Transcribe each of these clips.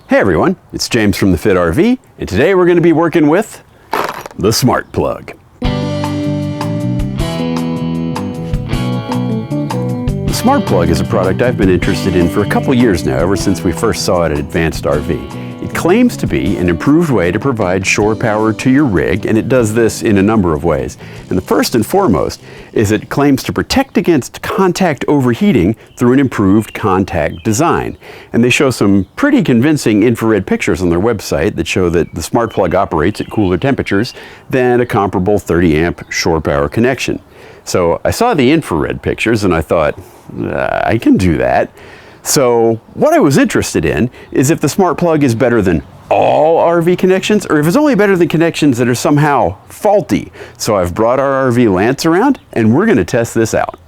Hey everyone, it's James from the Fit RV, and today we're going to be working with the SmartPlug. The SmartPlug is a product I've been interested in for a couple years now, ever since we first saw it at Advanced RV. It claims to be an improved way to provide shore power to your rig, and it does this in a number of ways. And the first and foremost is it claims to protect against contact overheating through an improved contact design. And they show some pretty convincing infrared pictures on their website that show that the SmartPlug operates at cooler temperatures than a comparable 30 amp shore power connection. So I saw the infrared pictures and I thought, I can do that. So what I was interested in is if the SmartPlug is better than all RV connections, or if it's only better than connections that are somehow faulty. So I've brought our RV Lance around and we're going to test this out.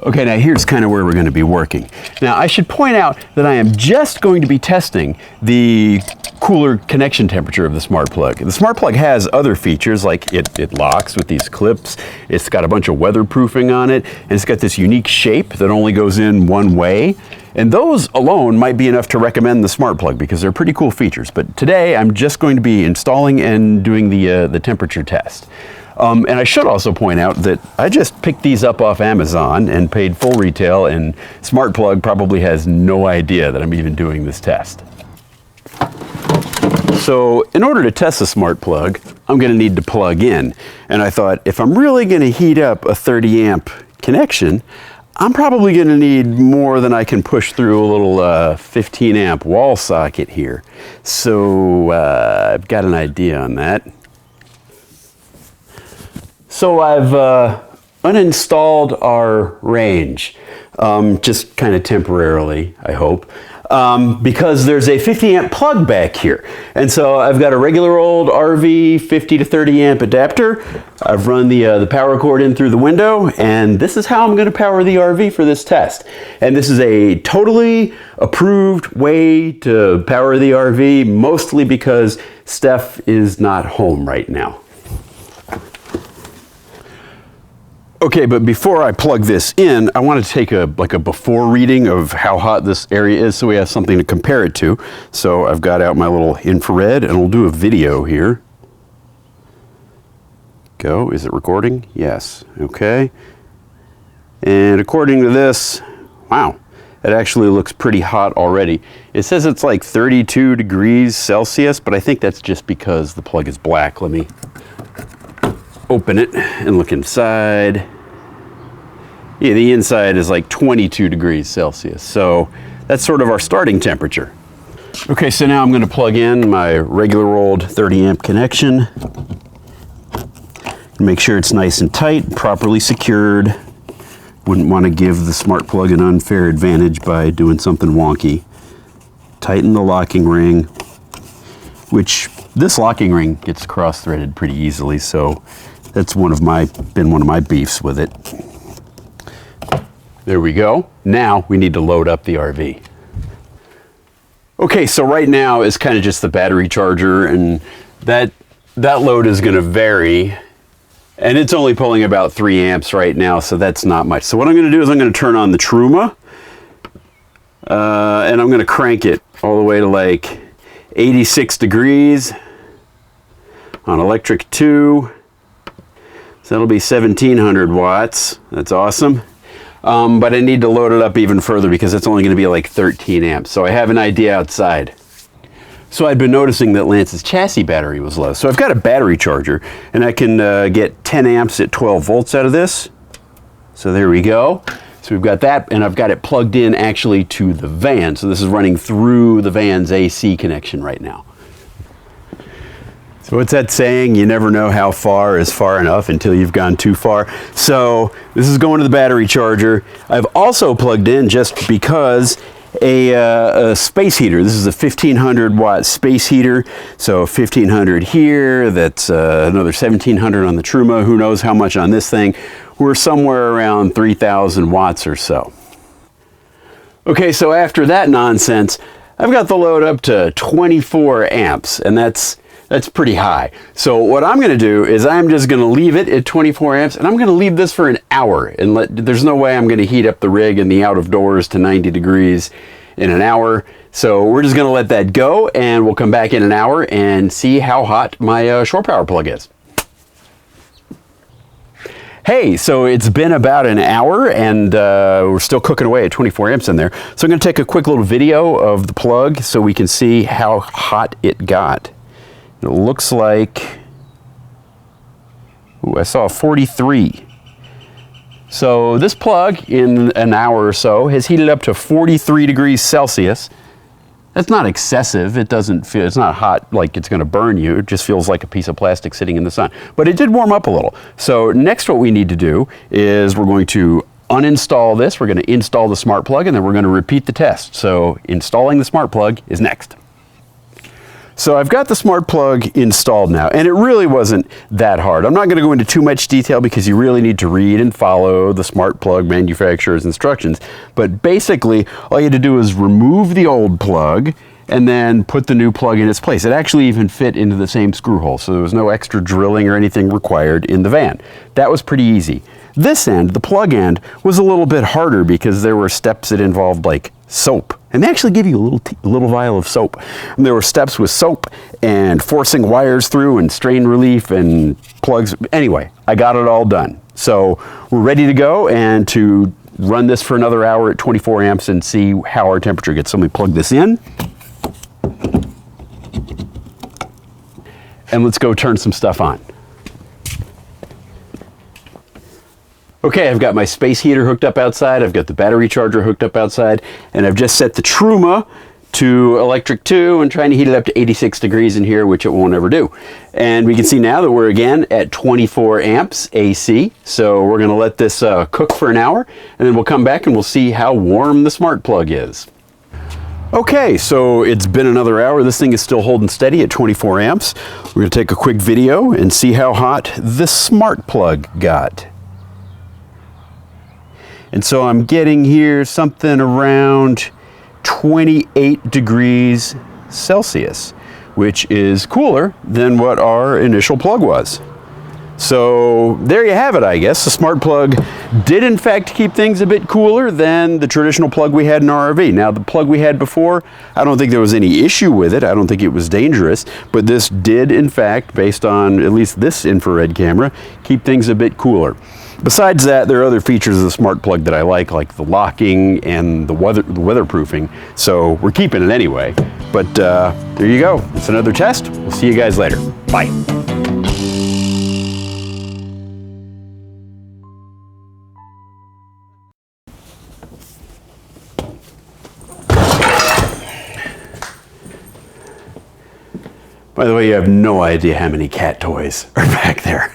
Okay, now here's kind of where we're going to be working. Now I should point out that I am just going to be testing the cooler connection temperature of the SmartPlug. The SmartPlug has other features like it locks with these clips, it's got a bunch of weatherproofing on it, and it's got this unique shape that only goes in one way. And those alone might be enough to recommend the SmartPlug because they're pretty cool features. But today I'm just going to be installing and doing the temperature test. And I should also point out that I just picked these up off Amazon and paid full retail, and SmartPlug probably has no idea that I'm even doing this test. So in order to test the SmartPlug, I'm going to need to plug in. And I thought, if I'm really going to heat up a 30 amp connection, I'm probably going to need more than I can push through a little 15 amp wall socket here. So I've got an idea on that. So I've uninstalled our range, just kind of temporarily, I hope, because there's a 50 amp plug back here. And so I've got a regular old RV 50 to 30 amp adapter. I've run the power cord in through the window, and this is how I'm going to power the RV for this test. And this is a totally approved way to power the RV, mostly because Steph is not home right now. Okay, but before I plug this in, I want to take a before reading of how hot this area is so we have something to compare it to. So I've got out my little infrared and we'll do a video here. Go, is it recording? Yes, okay. And according to this, wow, it actually looks pretty hot already. It says it's like 32 degrees Celsius, but I think that's just because the plug is black. Let me open it and look inside. Yeah, the inside is like 22 degrees Celsius. So that's sort of our starting temperature. Okay, so now I'm going to plug in my regular old 30 amp connection. Make sure it's nice and tight, properly secured. Wouldn't want to give the SmartPlug an unfair advantage by doing something wonky. Tighten the locking ring, which this locking ring gets cross-threaded pretty easily, so that's been one of my beefs with it. There we go. Now we need to load up the RV. Okay, so right now is kind of just the battery charger, and that load is going to vary. And it's only pulling about 3 amps right now, so that's not much. So what I'm going to do is I'm going to turn on the Truma, and I'm going to crank it all the way to like 86 degrees on electric 2. So that'll be 1700 watts. That's awesome. But I need to load it up even further because it's only going to be like 13 amps. So I have an idea outside. So I'd been noticing that Lance's chassis battery was low. So I've got a battery charger and I can get 10 amps at 12 volts out of this. So there we go. So we've got that, and I've got it plugged in actually to the van. So this is running through the van's AC connection right now. So what's that saying? You never know how far is far enough until you've gone too far. So this is going to the battery charger. I've also plugged in, just because, a space heater. This is a 1500 watt space heater. So 1500 here, that's another 1700 on the Truma. Who knows how much on this thing? We're somewhere around 3000 watts or so. Okay, so after that nonsense, I've got the load up to 24 amps, and that's pretty high. So what I'm going to do is I'm just going to leave it at 24 amps, and I'm going to leave this for an hour. And there's no way I'm going to heat up the rig and the out of doors to 90 degrees in an hour. So we're just going to let that go, and we'll come back in an hour and see how hot my shore power plug is. Hey, so it's been about an hour, and we're still cooking away at 24 amps in there. So I'm going to take a quick little video of the plug so we can see how hot it got. It looks like, ooh, I saw 43. So this plug in an hour or so has heated up to 43 degrees Celsius. That's not excessive. It doesn't feel, it's not hot like it's going to burn you. It just feels like a piece of plastic sitting in the sun. But it did warm up a little. So next what we need to do is we're going to uninstall this. We're going to install the smart plug, and then we're going to repeat the test. So installing the smart plug is next. So I've got the smart plug installed now, and it really wasn't that hard. I'm not going to go into too much detail because you really need to read and follow the smart plug manufacturer's instructions. But basically, all you had to do is remove the old plug and then put the new plug in its place. It actually even fit into the same screw hole, so there was no extra drilling or anything required in the van. That was pretty easy. This end, the plug end, was a little bit harder because there were steps that involved like soap. And they actually give you a little vial of soap. And there were steps with soap and forcing wires through and strain relief and plugs. Anyway, I got it all done. So we're ready to go and to run this for another hour at 24 amps and see how our temperature gets. So let me plug this in. And let's go turn some stuff on. Okay, I've got my space heater hooked up outside, I've got the battery charger hooked up outside, and I've just set the Truma to electric 2 and trying to heat it up to 86 degrees in here, which it won't ever do. And we can see now that we're again at 24 amps AC, so we're gonna let this cook for an hour, and then we'll come back and we'll see how warm the smart plug is. Okay, so it's been another hour. This thing is still holding steady at 24 amps. We're gonna take a quick video and see how hot the smart plug got. And so I'm getting here something around 28 degrees Celsius, which is cooler than what our initial plug was. So there you have it, I guess. The smart plug did in fact keep things a bit cooler than the traditional plug we had in our RV. Now the plug we had before, I don't think there was any issue with it. I don't think it was dangerous, but this did in fact, based on at least this infrared camera, keep things a bit cooler. Besides that, there are other features of the smart plug that I like the locking and the weatherproofing. So we're keeping it anyway. But there you go. It's another test. We'll see you guys later. Bye. By the way, you have no idea how many cat toys are back there.